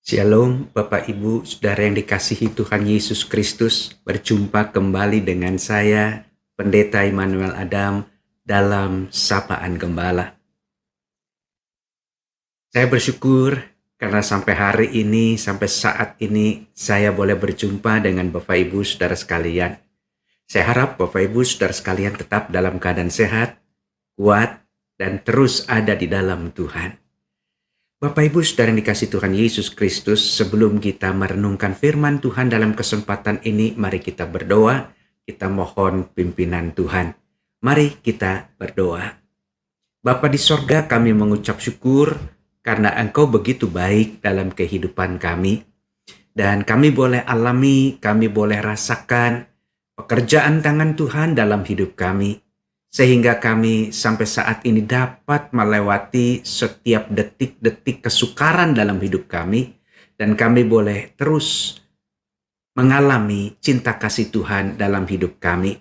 Shalom Bapak Ibu, Saudara yang dikasihi Tuhan Yesus Kristus. Berjumpa kembali dengan saya, Pendeta Immanuel Adam, dalam Sapaan Gembala. Saya bersyukur karena sampai hari ini, sampai saat ini, saya boleh berjumpa dengan Bapak Ibu Saudara sekalian. Saya harap Bapak Ibu Saudara sekalian tetap dalam keadaan sehat, kuat, dan terus ada di dalam Tuhan. Bapak Ibu Saudara yang dikasihi Tuhan Yesus Kristus, sebelum kita merenungkan firman Tuhan dalam kesempatan ini, mari kita berdoa, kita mohon pimpinan Tuhan. Mari kita berdoa. Bapa di sorga, kami mengucap syukur karena Engkau begitu baik dalam kehidupan kami. Dan kami boleh alami, kami boleh rasakan pekerjaan tangan Tuhan dalam hidup kami. Sehingga kami sampai saat ini dapat melewati setiap detik-detik kesukaran dalam hidup kami. Dan kami boleh terus mengalami cinta kasih Tuhan dalam hidup kami.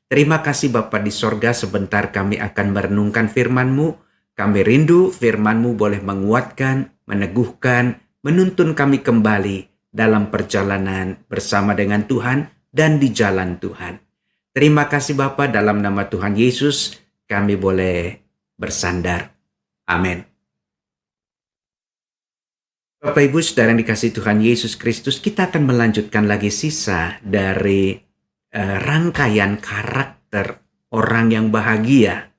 Terima kasih Bapa di sorga, sebentar kami akan merenungkan firman-Mu. Kami rindu firman-Mu boleh menguatkan, meneguhkan, menuntun kami kembali dalam perjalanan bersama dengan Tuhan dan di jalan Tuhan. Terima kasih Bapa, dalam nama Tuhan Yesus kami boleh bersandar. Amin. Bapak Ibu Saudara yang dikasihi Tuhan Yesus Kristus, kita akan melanjutkan lagi sisa dari rangkaian karakter orang yang bahagia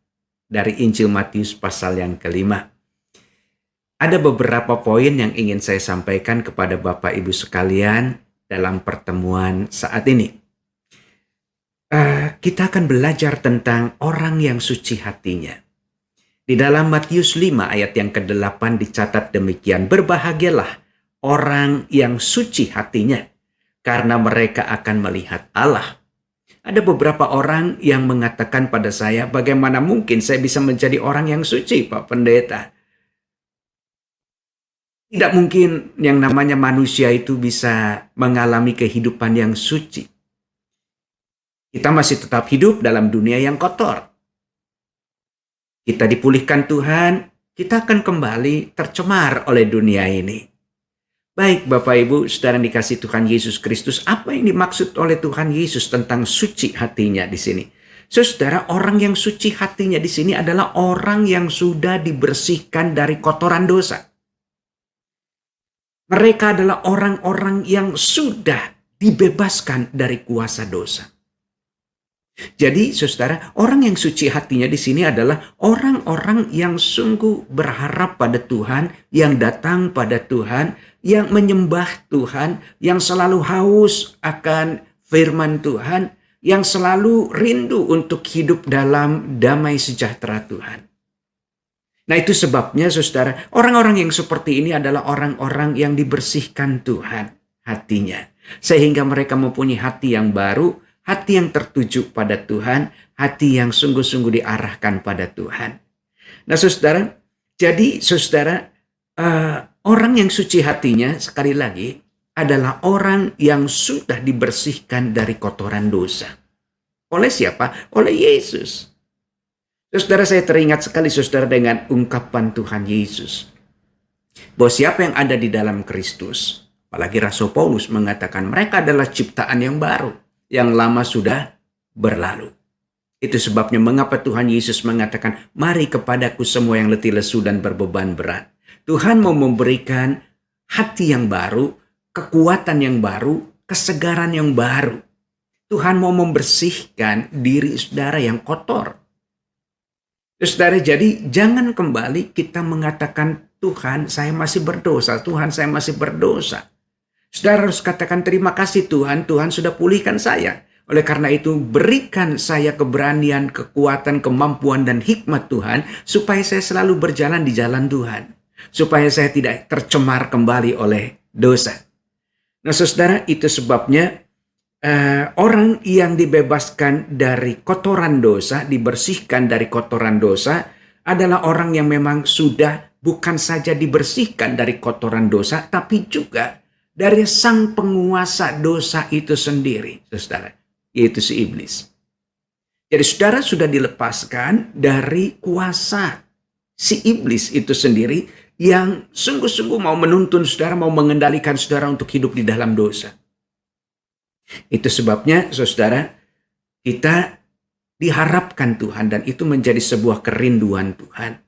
dari Injil Matius pasal yang kelima. Ada beberapa poin yang ingin saya sampaikan kepada Bapak Ibu sekalian dalam pertemuan saat ini. Kita akan belajar tentang orang yang suci hatinya. Di dalam Matius 5 ayat yang ke-8 dicatat demikian, berbahagialah orang yang suci hatinya, karena mereka akan melihat Allah. Ada beberapa orang yang mengatakan pada saya, bagaimana mungkin saya bisa menjadi orang yang suci, Pak Pendeta? Tidak mungkin yang namanya manusia itu bisa mengalami kehidupan yang suci. Kita masih tetap hidup dalam dunia yang kotor. Kita dipulihkan Tuhan, kita akan kembali tercemar oleh dunia ini. Baik Bapak Ibu, Saudara yang dikasihi Tuhan Yesus Kristus, apa yang dimaksud oleh Tuhan Yesus tentang suci hatinya di sini? Saudara, orang yang suci hatinya di sini adalah orang yang sudah dibersihkan dari kotoran dosa. Mereka adalah orang-orang yang sudah dibebaskan dari kuasa dosa. Jadi, saudara, orang yang suci hatinya di sini adalah orang-orang yang sungguh berharap pada Tuhan, yang datang pada Tuhan, yang menyembah Tuhan, yang selalu haus akan firman Tuhan, yang selalu rindu untuk hidup dalam damai sejahtera Tuhan. Nah, itu sebabnya, saudara, orang-orang yang seperti ini adalah orang-orang yang dibersihkan Tuhan hatinya, sehingga mereka mempunyai hati yang baru, hati yang tertuju pada Tuhan, hati yang sungguh-sungguh diarahkan pada Tuhan. Nah saudara, jadi saudara, orang yang suci hatinya sekali lagi adalah orang yang sudah dibersihkan dari kotoran dosa. Oleh siapa? Oleh Yesus. Saudara, saya teringat sekali saudara dengan ungkapan Tuhan Yesus, bahwa siapa yang ada di dalam Kristus, apalagi Rasul Paulus mengatakan mereka adalah ciptaan yang baru. Yang lama sudah berlalu. Itu sebabnya mengapa Tuhan Yesus mengatakan, mari kepadaku semua yang letih lesu dan berbeban berat. Tuhan mau memberikan hati yang baru, kekuatan yang baru, kesegaran yang baru. Tuhan mau membersihkan diri saudara yang kotor. Saudara, jadi jangan kembali kita mengatakan, Tuhan saya masih berdosa, Tuhan saya masih berdosa. Saudara harus katakan terima kasih Tuhan, Tuhan sudah pulihkan saya. Oleh karena itu berikan saya keberanian, kekuatan, kemampuan dan hikmat Tuhan supaya saya selalu berjalan di jalan Tuhan. Supaya saya tidak tercemar kembali oleh dosa. Nah saudara, itu sebabnya orang yang dibebaskan dari kotoran dosa, dibersihkan dari kotoran dosa adalah orang yang memang sudah bukan saja dibersihkan dari kotoran dosa, tapi juga dari sang penguasa dosa itu sendiri, saudara, yaitu si iblis. Jadi saudara sudah dilepaskan dari kuasa si iblis itu sendiri, yang sungguh-sungguh mau menuntun saudara, mau mengendalikan saudara untuk hidup di dalam dosa. Itu sebabnya saudara, kita diharapkan Tuhan, dan itu menjadi sebuah kerinduan Tuhan,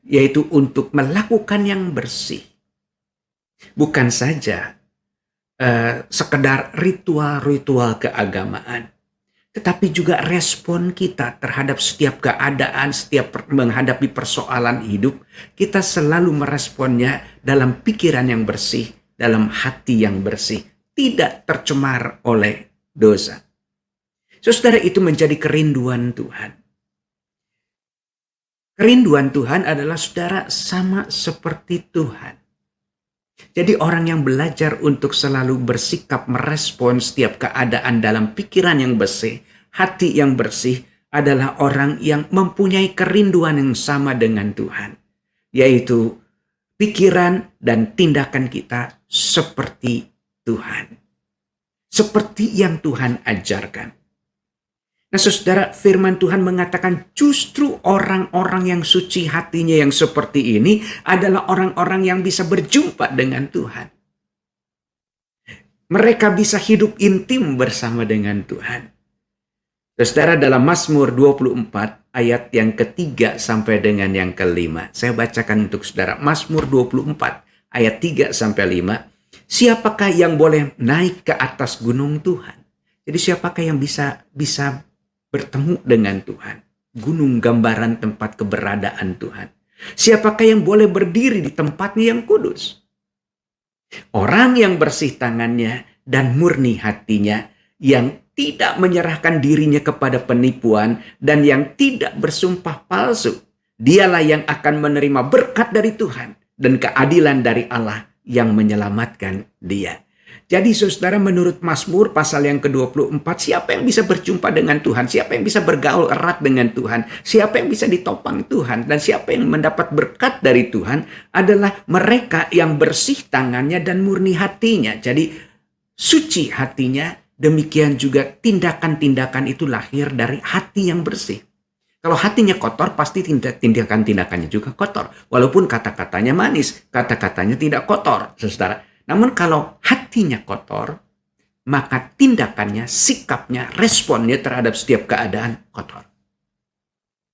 yaitu untuk melakukan yang bersih. Bukan saja sekedar ritual-ritual keagamaan, tetapi juga respon kita terhadap setiap keadaan, setiap menghadapi persoalan hidup, kita selalu meresponnya dalam pikiran yang bersih, dalam hati yang bersih, tidak tercemar oleh dosa. Saudara, itu menjadi kerinduan Tuhan. Kerinduan Tuhan adalah saudara sama seperti Tuhan. Jadi orang yang belajar untuk selalu bersikap merespon setiap keadaan dalam pikiran yang bersih, hati yang bersih, adalah orang yang mempunyai kerinduan yang sama dengan Tuhan. Yaitu pikiran dan tindakan kita seperti Tuhan. Seperti yang Tuhan ajarkan. Nah saudara, firman Tuhan mengatakan justru orang-orang yang suci hatinya yang seperti ini adalah orang-orang yang bisa berjumpa dengan Tuhan. Mereka bisa hidup intim bersama dengan Tuhan. Saudara, dalam Mazmur 24 ayat yang ketiga sampai dengan yang kelima. Saya bacakan untuk saudara. Mazmur 24 ayat 3 sampai 5. Siapakah yang boleh naik ke atas gunung Tuhan? Jadi siapakah yang bisa bertemu dengan Tuhan? Gunung gambaran tempat keberadaan Tuhan. Siapakah yang boleh berdiri di tempatnya yang kudus? Orang yang bersih tangannya dan murni hatinya, yang tidak menyerahkan dirinya kepada penipuan dan yang tidak bersumpah palsu. Dialah yang akan menerima berkat dari Tuhan dan keadilan dari Allah yang menyelamatkan dia. Jadi saudara, menurut Mazmur pasal yang ke-24, siapa yang bisa berjumpa dengan Tuhan? Siapa yang bisa bergaul erat dengan Tuhan? Siapa yang bisa ditopang Tuhan? Dan siapa yang mendapat berkat dari Tuhan adalah mereka yang bersih tangannya dan murni hatinya. Jadi suci hatinya, demikian juga tindakan-tindakan itu lahir dari hati yang bersih. Kalau hatinya kotor, pasti tindakan-tindakannya juga kotor. Walaupun kata-katanya manis, kata-katanya tidak kotor, saudara. Namun kalau hatinya kotor, maka tindakannya, sikapnya, responnya terhadap setiap keadaan kotor.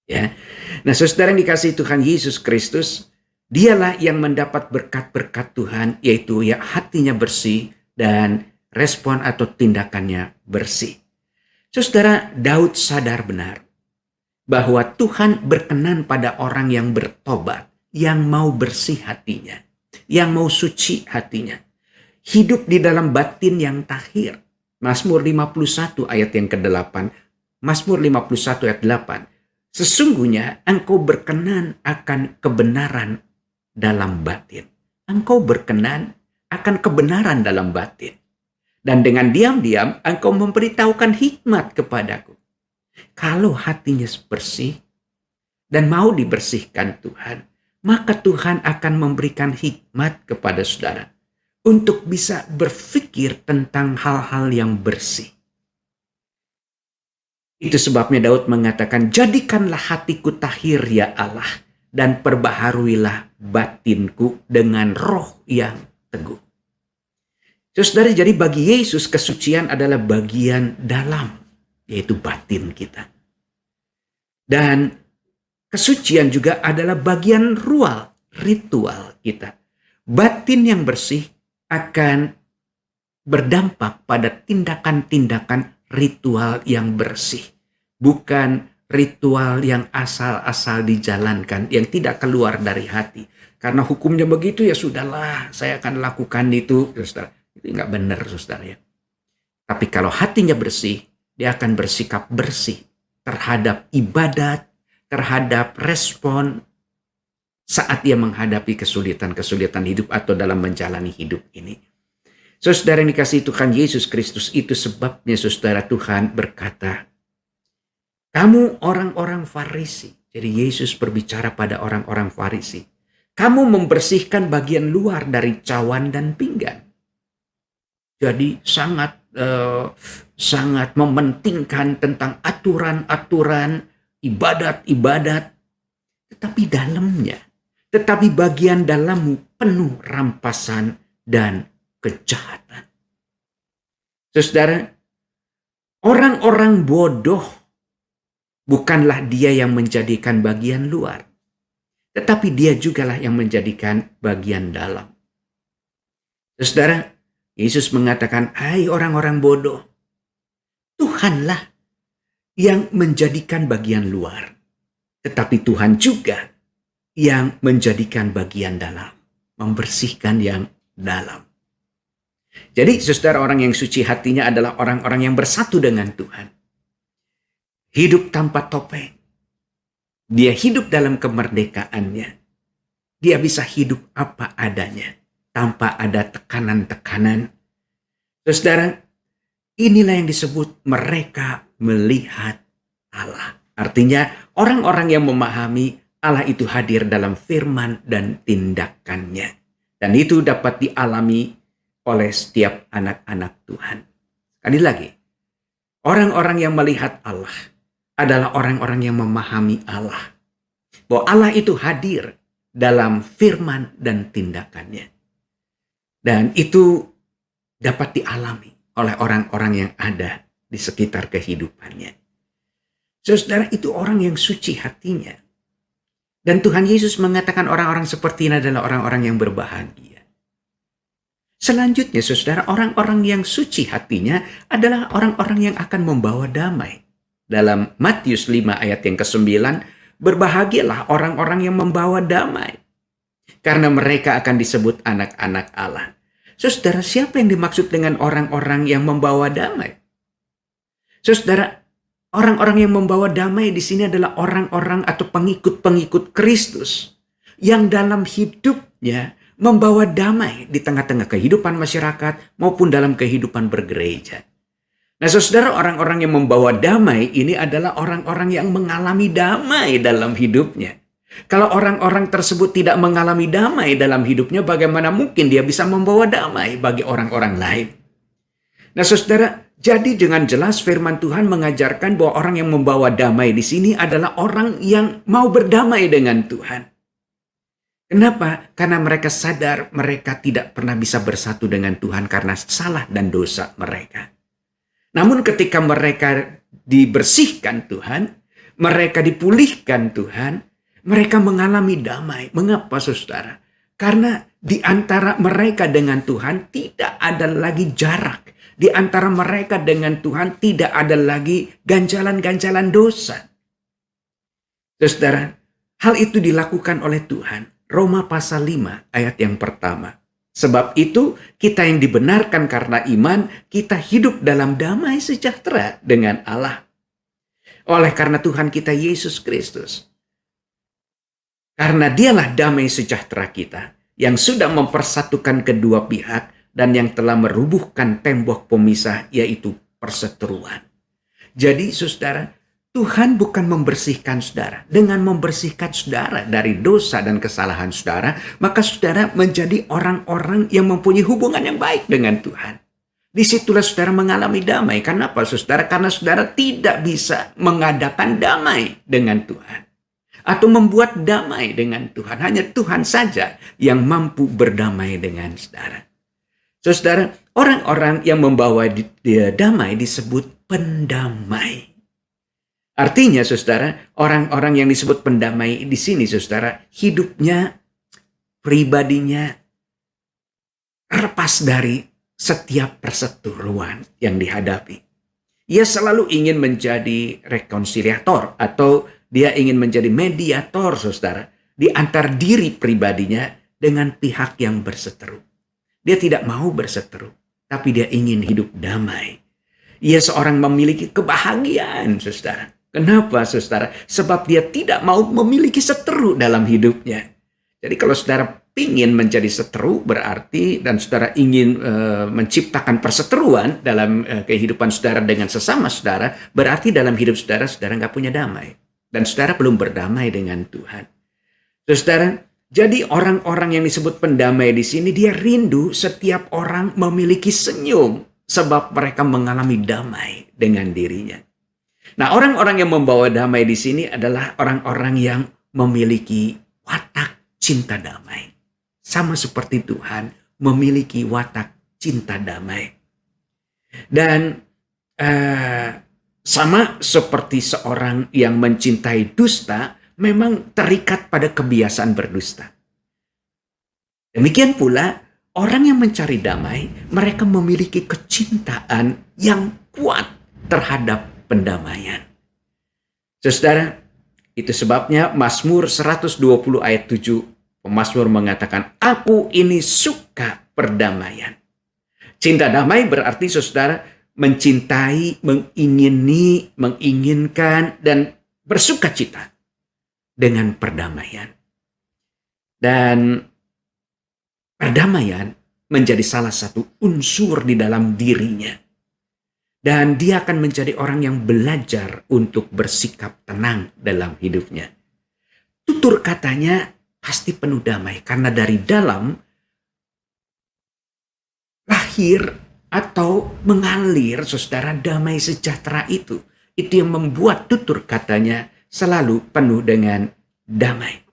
Ya. Nah, saudara yang dikasihi Tuhan Yesus Kristus, dialah yang mendapat berkat-berkat Tuhan, yaitu ya hatinya bersih dan respon atau tindakannya bersih. Saudara, Daud sadar benar bahwa Tuhan berkenan pada orang yang bertobat, yang mau bersih hatinya, yang mau suci hatinya, hidup di dalam batin yang tahir. Mazmur 51 ayat yang ke-8. Mazmur 51 ayat 8. Sesungguhnya engkau berkenan akan kebenaran dalam batin. Engkau berkenan akan kebenaran dalam batin. Dan dengan diam-diam engkau memberitahukan hikmat kepadaku. Kalau hatinya bersih dan mau dibersihkan Tuhan, maka Tuhan akan memberikan hikmat kepada saudara untuk bisa berpikir tentang hal-hal yang bersih. Itu sebabnya Daud mengatakan, jadikanlah hatiku tahir ya Allah, dan perbaharuilah batinku dengan roh yang teguh. Saudara, jadi bagi Yesus kesucian adalah bagian dalam, yaitu batin kita. Dan kesucian juga adalah bagian ritual kita. Batin yang bersih akan berdampak pada tindakan-tindakan ritual yang bersih. Bukan ritual yang asal-asal dijalankan, yang tidak keluar dari hati. Karena hukumnya begitu, ya sudahlah, saya akan lakukan itu. Saudara, itu nggak benar, saudara ya. Tapi kalau hatinya bersih, dia akan bersikap bersih terhadap ibadat, terhadap respon saat dia menghadapi kesulitan-kesulitan hidup atau dalam menjalani hidup ini. Saudara yang dikasihi Tuhan Yesus Kristus, itu sebabnya saudara Tuhan berkata, kamu orang-orang Farisi. Jadi Yesus berbicara pada orang-orang Farisi. Kamu membersihkan bagian luar dari cawan dan pinggan. Jadi sangat mementingkan tentang aturan-aturan, ibadat-ibadat. Tetapi dalamnya, tetapi bagian dalammu penuh rampasan dan kejahatan. Saudara, orang-orang bodoh bukanlah dia yang menjadikan bagian luar, tetapi dia jugalah yang menjadikan bagian dalam. Saudara, Yesus mengatakan, "Hai orang-orang bodoh, Tuhanlah yang menjadikan bagian luar, tetapi Tuhan juga yang menjadikan bagian dalam, membersihkan yang dalam." Jadi saudara, orang yang suci hatinya adalah orang-orang yang bersatu dengan Tuhan. Hidup tanpa topeng. Dia hidup dalam kemerdekaannya. Dia bisa hidup apa adanya, tanpa ada tekanan-tekanan. Saudara, inilah yang disebut mereka melihat Allah. Artinya orang-orang yang memahami Allah itu hadir dalam firman dan tindakannya. Dan itu dapat dialami oleh setiap anak-anak Tuhan. Sekali lagi, orang-orang yang melihat Allah adalah orang-orang yang memahami Allah. Bahwa Allah itu hadir dalam firman dan tindakannya. Dan itu dapat dialami oleh orang-orang yang ada di sekitar kehidupannya. Saudara, itu orang yang suci hatinya. Dan Tuhan Yesus mengatakan orang-orang seperti ini adalah orang-orang yang berbahagia. Selanjutnya, saudara, orang-orang yang suci hatinya adalah orang-orang yang akan membawa damai. Dalam Matius 5 ayat yang ke-9, berbahagialah orang-orang yang membawa damai, karena mereka akan disebut anak-anak Allah. Saudara, siapa yang dimaksud dengan orang-orang yang membawa damai? Saudara, orang-orang yang membawa damai di sini adalah orang-orang atau pengikut-pengikut Kristus yang dalam hidupnya membawa damai di tengah-tengah kehidupan masyarakat maupun dalam kehidupan bergereja. Nah, saudara, orang-orang yang membawa damai ini adalah orang-orang yang mengalami damai dalam hidupnya. Kalau orang-orang tersebut tidak mengalami damai dalam hidupnya, bagaimana mungkin dia bisa membawa damai bagi orang-orang lain? Nah, saudara, jadi dengan jelas firman Tuhan mengajarkan bahwa orang yang membawa damai di sini adalah orang yang mau berdamai dengan Tuhan. Kenapa? Karena mereka sadar mereka tidak pernah bisa bersatu dengan Tuhan karena salah dan dosa mereka. Namun ketika mereka dibersihkan Tuhan, mereka dipulihkan Tuhan, mereka mengalami damai. Mengapa, saudara? Karena di antara mereka dengan Tuhan tidak ada lagi jarak. Di antara mereka dengan Tuhan tidak ada lagi ganjalan-ganjalan dosa. Saudara, hal itu dilakukan oleh Tuhan. Roma pasal 5 ayat yang pertama. Sebab itu kita yang dibenarkan karena iman, kita hidup dalam damai sejahtera dengan Allah. Oleh karena Tuhan kita Yesus Kristus. Karena dialah damai sejahtera kita yang sudah mempersatukan kedua pihak dan yang telah merubuhkan tembok pemisah, yaitu perseteruan. Jadi saudara, Tuhan bukan membersihkan saudara. Dengan membersihkan saudara dari dosa dan kesalahan saudara, maka saudara menjadi orang-orang yang mempunyai hubungan yang baik dengan Tuhan. Disitulah saudara mengalami damai. Kenapa, saudara? Karena saudara tidak bisa mengadakan damai dengan Tuhan. Atau membuat damai dengan Tuhan. Hanya Tuhan saja yang mampu berdamai dengan saudara. Saudara, orang-orang yang membawa damai disebut pendamai. Artinya, saudara, orang-orang yang disebut pendamai di sini, saudara, hidupnya, pribadinya lepas dari setiap perseteruan yang dihadapi. Ia selalu ingin menjadi rekonsiliator atau dia ingin menjadi mediator, saudara, di antara diri pribadinya dengan pihak yang berseteru. Dia tidak mau berseteru, tapi dia ingin hidup damai. Ia seorang memiliki kebahagiaan, saudara. Kenapa, saudara? Sebab dia tidak mau memiliki seteru dalam hidupnya. Jadi kalau saudara ingin menjadi seteru berarti dan saudara ingin menciptakan perseteruan dalam kehidupan saudara dengan sesama saudara, berarti dalam hidup saudara, saudara nggak punya damai. Dan saudara belum berdamai dengan Tuhan. Saudara, jadi orang-orang yang disebut pendamai di sini, dia rindu setiap orang memiliki senyum sebab mereka mengalami damai dengan dirinya. Nah, orang-orang yang membawa damai di sini adalah orang-orang yang memiliki watak cinta damai. Sama seperti Tuhan memiliki watak cinta damai. Dan sama seperti seorang yang mencintai dusta, memang terikat pada kebiasaan berdusta. Demikian pula, orang yang mencari damai, mereka memiliki kecintaan yang kuat terhadap pendamaian. Saudara, itu sebabnya Mazmur 120 ayat 7, pemazmur mengatakan, aku ini suka perdamaian. Cinta damai berarti saudara mencintai, mengingini, menginginkan, dan bersuka cita dengan perdamaian. Dan perdamaian menjadi salah satu unsur di dalam dirinya. Dan dia akan menjadi orang yang belajar untuk bersikap tenang dalam hidupnya. Tutur katanya pasti penuh damai, karena dari dalam lahir atau mengalir, saudara, damai sejahtera itu. Itu yang membuat tutur katanya selalu penuh dengan damai.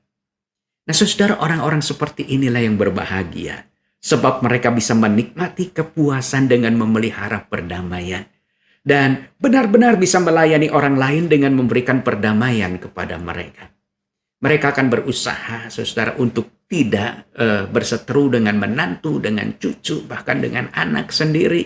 Nah, saudara, orang-orang seperti inilah yang berbahagia. Sebab mereka bisa menikmati kepuasan dengan memelihara perdamaian. Dan benar-benar bisa melayani orang lain dengan memberikan perdamaian kepada mereka. Mereka akan berusaha, saudara, untuk tidak berseteru dengan menantu, dengan cucu, bahkan dengan anak sendiri.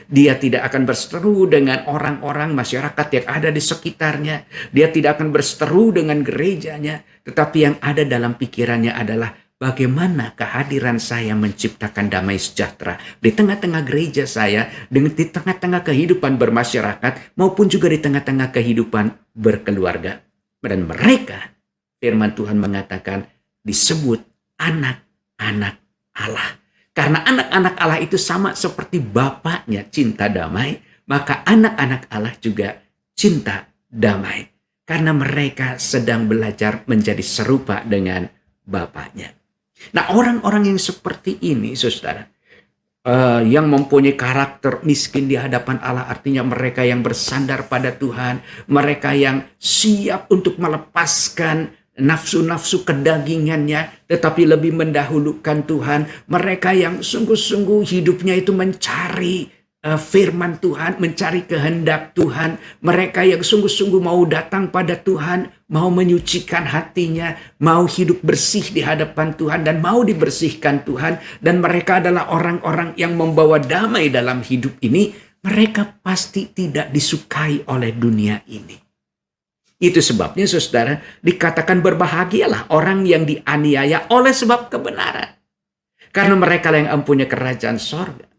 Dia tidak akan berseteru dengan orang-orang masyarakat yang ada di sekitarnya. Dia tidak akan berseteru dengan gerejanya. Tetapi yang ada dalam pikirannya adalah bagaimana kehadiran saya menciptakan damai sejahtera di tengah-tengah gereja saya, di tengah-tengah kehidupan bermasyarakat, maupun juga di tengah-tengah kehidupan berkeluarga. Dan mereka, firman Tuhan mengatakan, disebut anak-anak Allah. Karena anak-anak Allah itu sama seperti bapaknya cinta damai, maka anak-anak Allah juga cinta damai. Karena mereka sedang belajar menjadi serupa dengan bapaknya. Nah, orang-orang yang seperti ini, saudara, yang mempunyai karakter miskin di hadapan Allah, artinya mereka yang bersandar pada Tuhan, mereka yang siap untuk melepaskan nafsu-nafsu kedagingannya, tetapi lebih mendahulukan Tuhan. Mereka yang sungguh-sungguh hidupnya itu mencari firman Tuhan, mencari kehendak Tuhan. Mereka yang sungguh-sungguh mau datang pada Tuhan, mau menyucikan hatinya, mau hidup bersih di hadapan Tuhan, dan mau dibersihkan Tuhan. Dan mereka adalah orang-orang yang membawa damai dalam hidup ini. Mereka pasti tidak disukai oleh dunia ini. Itu sebabnya, saudara, dikatakan berbahagialah orang yang dianiaya oleh sebab kebenaran. Karena mereka yang mempunyai kerajaan sorga.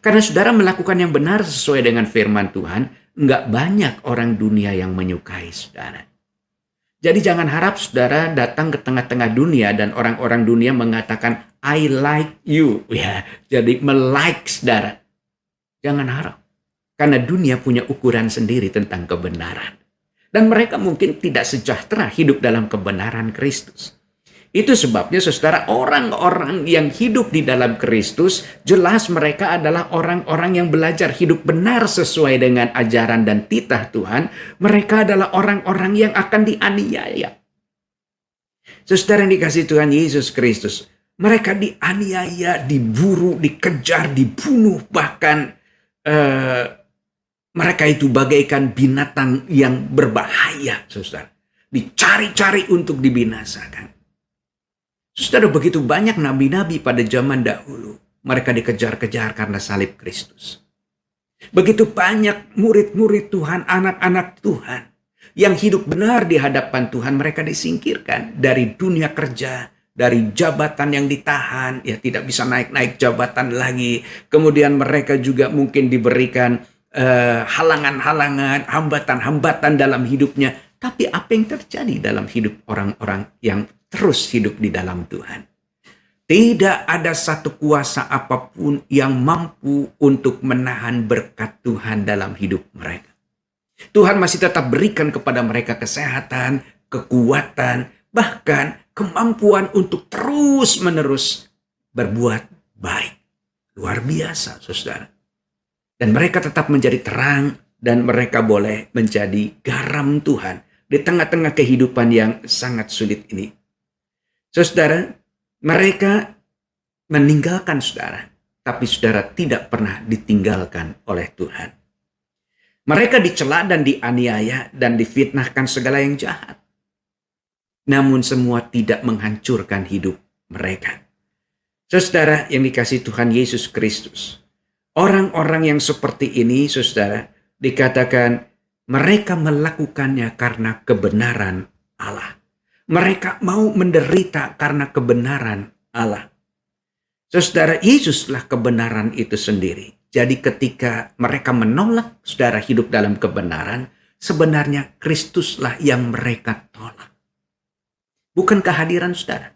Karena saudara melakukan yang benar sesuai dengan firman Tuhan, enggak banyak orang dunia yang menyukai saudara. Jadi jangan harap saudara datang ke tengah-tengah dunia dan orang-orang dunia mengatakan, I like you. Ya, jadi melike saudara. Jangan harap. Karena dunia punya ukuran sendiri tentang kebenaran. Dan mereka mungkin tidak sejahtera hidup dalam kebenaran Kristus. Itu sebabnya, saudara, orang-orang yang hidup di dalam Kristus, jelas mereka adalah orang-orang yang belajar hidup benar sesuai dengan ajaran dan titah Tuhan. Mereka adalah orang-orang yang akan dianiaya. Saudara yang dikasihi Tuhan Yesus Kristus, mereka dianiaya, diburu, dikejar, dibunuh, bahkan mereka itu bagaikan binatang yang berbahaya, saudara. Dicari-cari untuk dibinasakan. Saudara, begitu banyak nabi-nabi pada zaman dahulu. Mereka dikejar-kejar karena salib Kristus. Begitu banyak murid-murid Tuhan, anak-anak Tuhan, yang hidup benar di hadapan Tuhan, mereka disingkirkan dari dunia kerja, dari jabatan yang ditahan, ya tidak bisa naik-naik jabatan lagi. Kemudian mereka juga mungkin diberikan halangan-halangan, hambatan-hambatan dalam hidupnya. Tapi apa yang terjadi dalam hidup orang-orang yang terus hidup di dalam Tuhan? Tidak ada satu kuasa apapun yang mampu untuk menahan berkat Tuhan dalam hidup mereka. Tuhan masih tetap berikan kepada mereka kesehatan, kekuatan, bahkan kemampuan untuk terus-menerus berbuat baik. Luar biasa, saudara. Dan mereka tetap menjadi terang, dan mereka boleh menjadi garam Tuhan di tengah-tengah kehidupan yang sangat sulit ini. Saudara, mereka meninggalkan saudara, tapi saudara tidak pernah ditinggalkan oleh Tuhan. Mereka dicela dan dianiaya dan difitnahkan segala yang jahat. Namun semua tidak menghancurkan hidup mereka. Saudara yang dikasihi Tuhan Yesus Kristus, orang-orang yang seperti ini, saudara, dikatakan mereka melakukannya karena kebenaran Allah. Mereka mau menderita karena kebenaran Allah. Saudara, Yesuslah kebenaran itu sendiri. Jadi ketika mereka menolak saudara hidup dalam kebenaran, sebenarnya Kristuslah yang mereka tolak. Bukan kehadiran saudara,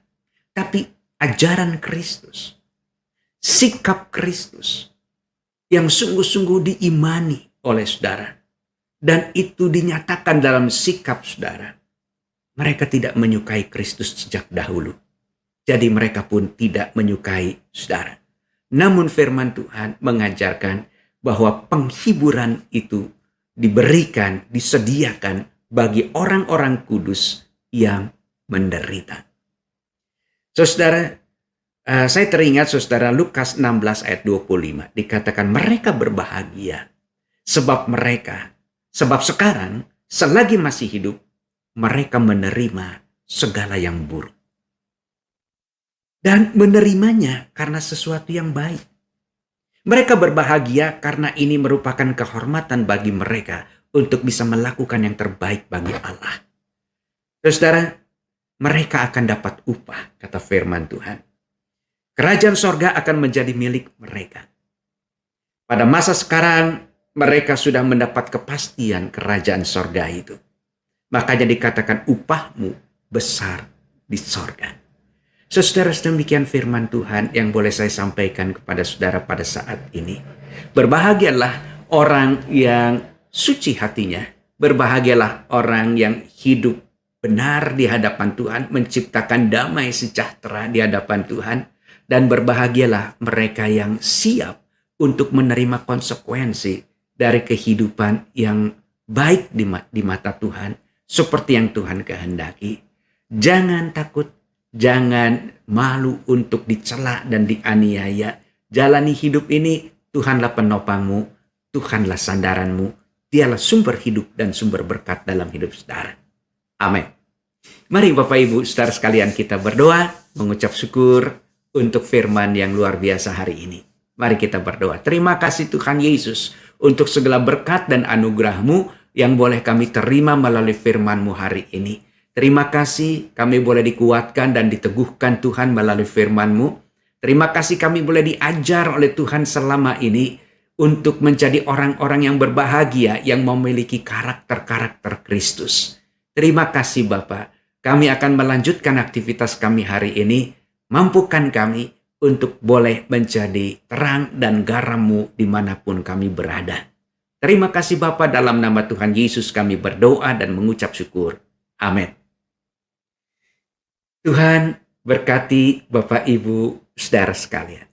tapi ajaran Kristus. Sikap Kristus yang sungguh-sungguh diimani oleh saudara. Dan itu dinyatakan dalam sikap saudara. Mereka tidak menyukai Kristus sejak dahulu. Jadi mereka pun tidak menyukai saudara. Namun firman Tuhan mengajarkan bahwa penghiburan itu diberikan, disediakan bagi orang-orang kudus yang menderita. Saudara, saya teringat saudara Lukas 16 ayat 25. Dikatakan mereka berbahagia sebab sekarang selagi masih hidup mereka menerima segala yang buruk. Dan menerimanya karena sesuatu yang baik. Mereka berbahagia karena ini merupakan kehormatan bagi mereka untuk bisa melakukan yang terbaik bagi Allah. Saudara, mereka akan dapat upah, kata firman Tuhan. Kerajaan sorga akan menjadi milik mereka. Pada masa sekarang, mereka sudah mendapat kepastian kerajaan sorga itu. Makanya dikatakan upahmu besar di sorga. Saudara, sedemikian firman Tuhan yang boleh saya sampaikan kepada saudara pada saat ini. Berbahagialah orang yang suci hatinya. Berbahagialah orang yang hidup benar di hadapan Tuhan, menciptakan damai sejahtera di hadapan Tuhan. Dan berbahagialah mereka yang siap untuk menerima konsekuensi dari kehidupan yang baik di mata Tuhan. Seperti yang Tuhan kehendaki. Jangan takut. Jangan malu untuk dicela dan dianiaya. Jalani hidup ini, Tuhanlah penopangmu, Tuhanlah sandaranmu. Dialah sumber hidup dan sumber berkat dalam hidup saudara. Amin. Mari Bapak Ibu saudara sekalian kita berdoa, mengucap syukur untuk firman yang luar biasa hari ini. Mari kita berdoa. Terima kasih Tuhan Yesus untuk segala berkat dan anugerah-Mu yang boleh kami terima melalui firman-Mu hari ini. Terima kasih kami boleh dikuatkan dan diteguhkan Tuhan melalui firman-Mu. Terima kasih kami boleh diajar oleh Tuhan selama ini untuk menjadi orang-orang yang berbahagia yang memiliki karakter-karakter Kristus. Terima kasih Bapa. Kami akan melanjutkan aktivitas kami hari ini. Mampukan kami untuk boleh menjadi terang dan garam-Mu dimanapun kami berada. Terima kasih Bapa, dalam nama Tuhan Yesus kami berdoa dan mengucap syukur. Amin. Tuhan berkati Bapak Ibu saudara sekalian.